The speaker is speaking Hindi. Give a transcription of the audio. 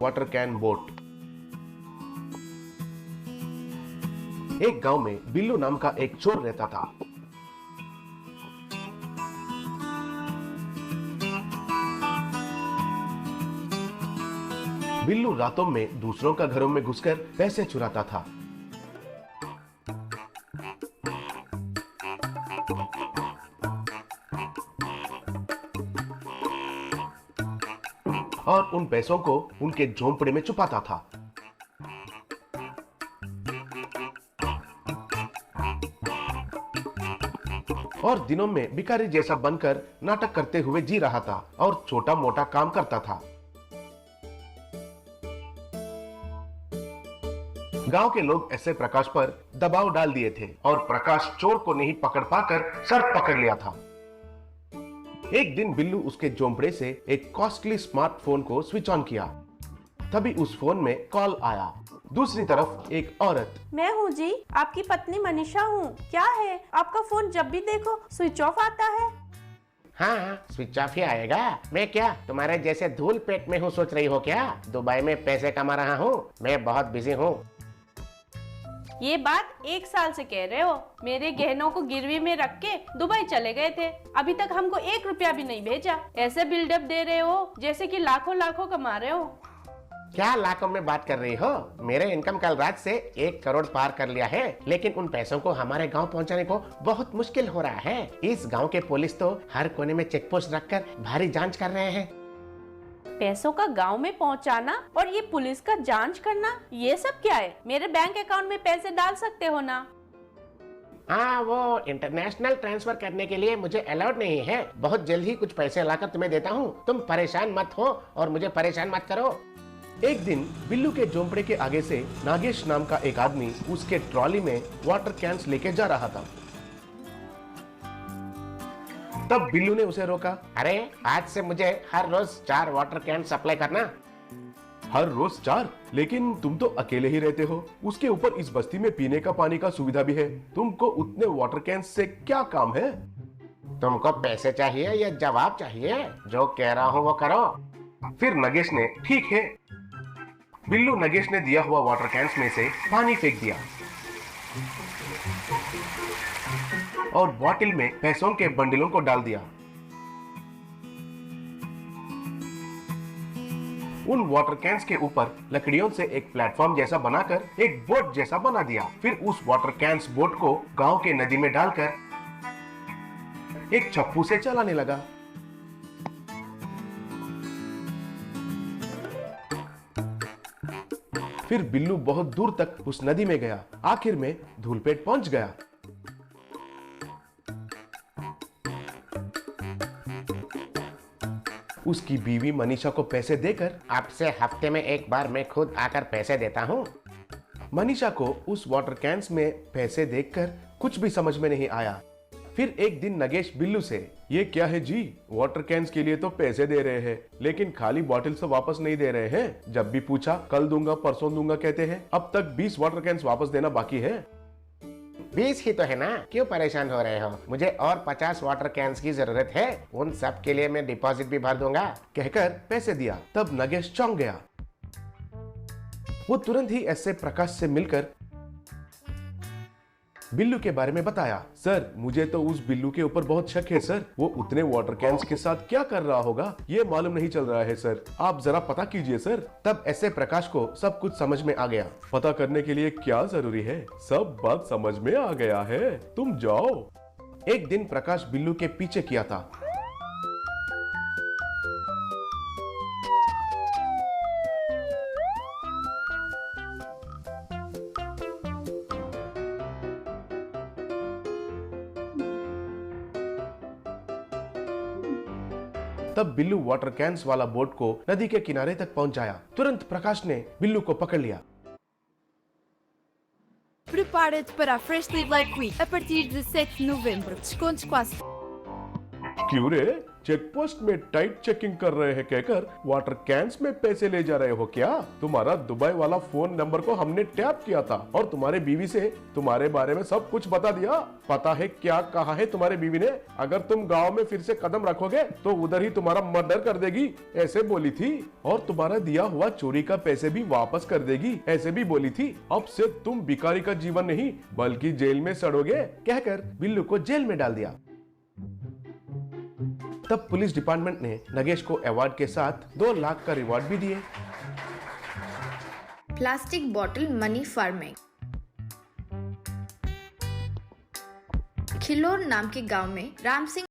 Water can boat. एक गांव में बिल्लू नाम का एक चोर रहता था। बिल्लू रातों में दूसरों का घरों में घुसकर पैसे चुराता था। और उन पैसों को उनके झोंपड़े में छुपाता था। और दिनों में भिखारी जैसा बनकर नाटक करते हुए जी रहा था और छोटा मोटा काम करता था। गांव के लोग ऐसे प्रकाश पर दबाव डाल दिए थे और प्रकाश चोर को नहीं पकड़ पाकर सर पकड़ लिया था। एक दिन बिल्लू उसके झोंपड़े से एक कॉस्टली स्मार्टफोन को स्विच ऑन किया। तभी उस फोन में कॉल आया। दूसरी तरफ एक औरत। मैं हूँ जी, आपकी पत्नी मनीषा हूँ। क्या है, आपका फोन जब भी देखो स्विच ऑफ आता है। हाँ, स्विच ऑफ ही आएगा। मैं क्या तुम्हारे जैसे धूल पेट में हूँ सोच रही हो क्या? दुबई में पैसे कमा रहा हूँ, मैं बहुत बिजी हूँ। ये बात 1 साल से कह रहे हो। मेरे गहनों को गिरवी में रख के दुबई चले गए थे, अभी तक हमको 1 रुपया भी नहीं भेजा। ऐसे बिल्डअप दे रहे हो जैसे कि लाखों लाखों कमा रहे हो। क्या लाखों में बात कर रही हो? मेरे इनकम कल रात से 1 करोड़ पार कर लिया है, लेकिन उन पैसों को हमारे गांव पहुंचाने को बहुत मुश्किल हो रहा है। इस गांव के पुलिस तो हर कोने में चेक पोस्ट रखकर भारी जांच कर रहे हैं। पैसों का गांव में पहुंचाना और ये पुलिस का जांच करना, ये सब क्या है? मेरे बैंक अकाउंट में पैसे डाल सकते हो ना? हाँ, वो इंटरनेशनल ट्रांसफर करने के लिए मुझे अलाउड नहीं है। बहुत जल्द ही कुछ पैसे लाकर तुम्हें देता हूँ, तुम परेशान मत हो और मुझे परेशान मत करो। एक दिन बिल्लू के झोंपड़े के आगे से नागेश नाम का एक आदमी उसके ट्रॉली में वाटर कैंस लेके जा रहा था। तब बिल्लू ने उसे रोका। अरे, आज से मुझे हर रोज 4 वाटर कैन सप्लाई करना। हर रोज 4? लेकिन तुम तो अकेले ही रहते हो। उसके ऊपर इस बस्ती में पीने का पानी का सुविधा भी है। तुमको उतने वाटर कैन से क्या काम है? तुमको पैसे चाहिए या जवाब चाहिए? जो कह रहा हूँ वो करो। फिर नगेश ने ठीक है। बिल्लू नगेश ने दिया हुआ वाटर कैंस में से पानी फेंक दिया और बॉटल में पैसों के बंडलों को डाल दिया। उन वाटर कैंस के ऊपर लकड़ियों से एक प्लेटफॉर्म जैसा बनाकर एक बोट जैसा बना दिया। फिर उस वाटर कैंस बोट को गांव के नदी में डालकर एक चप्पू से चलाने लगा। फिर बिल्लू बहुत दूर तक उस नदी में गया। आखिर में धूलपेट पहुंच गया। उसकी बीवी मनीषा को पैसे देकर, अब से हफ्ते में एक बार मैं खुद आकर पैसे देता हूँ। मनीषा को उस वाटर कैंस में पैसे देखकर कुछ भी समझ में नहीं आया। फिर एक दिन नगेश बिल्लू से, ये क्या है जी, वाटर कैंस के लिए तो पैसे दे रहे हैं लेकिन खाली बॉटल से वापस नहीं दे रहे हैं। जब भी पूछा कल दूंगा परसों दूंगा कहते हैं। अब तक 20 वाटर कैंस वापस देना बाकी है। 20 ही तो है ना, क्यों परेशान हो रहे हो? मुझे और 50 वाटर कैंस की जरूरत है, उन सब के लिए मैं डिपॉजिट भी भर दूंगा। कहकर पैसे दिया। तब नगेश चौंक गया। वो तुरंत ही ऐसे प्रकाश से मिलकर बिल्लू के बारे में बताया। सर, मुझे तो उस बिल्लू के ऊपर बहुत शक है सर। वो उतने वाटर कैंस के साथ क्या कर रहा होगा ये मालूम नहीं चल रहा है सर। आप जरा पता कीजिए सर। तब ऐसे प्रकाश को सब कुछ समझ में आ गया। पता करने के लिए क्या जरूरी है, सब बात समझ में आ गया है, तुम जाओ। एक दिन प्रकाश बिल्लू के पीछे किया था। तब बिल्लू वाटर कैंस वाला बोट को नदी के किनारे तक पहुंचाया। तुरंत प्रकाश ने बिल्लू को पकड़ लिया। Prepara-te para a Freshly Black Week a partir de 7 de novembro. Descontos quase. क्यों रे, चेक पोस्ट में टाइट चेकिंग कर रहे हैं कहकर वाटर कैंस में पैसे ले जा रहे हो क्या? तुम्हारा दुबई वाला फोन नंबर को हमने टैप किया था और तुम्हारे बीवी से तुम्हारे बारे में सब कुछ बता दिया। पता है क्या कहा है तुम्हारे बीवी ने? अगर तुम गांव में फिर से कदम रखोगे तो उधर ही तुम्हारा मर्डर कर देगी, ऐसे बोली थी। और तुम्हारा दिया हुआ चोरी का पैसे भी वापस कर देगी, ऐसे भी बोली थी। अब से तुम भिखारी का जीवन नहीं बल्कि जेल में सड़ोगे, कहकर बिल्लू को जेल में डाल दिया। तब पुलिस डिपार्टमेंट ने नगेश को अवार्ड के साथ 2 लाख का रिवॉर्ड भी दिए। Plastic bottle money farming. Khilaur नाम के गांव में राम सिंह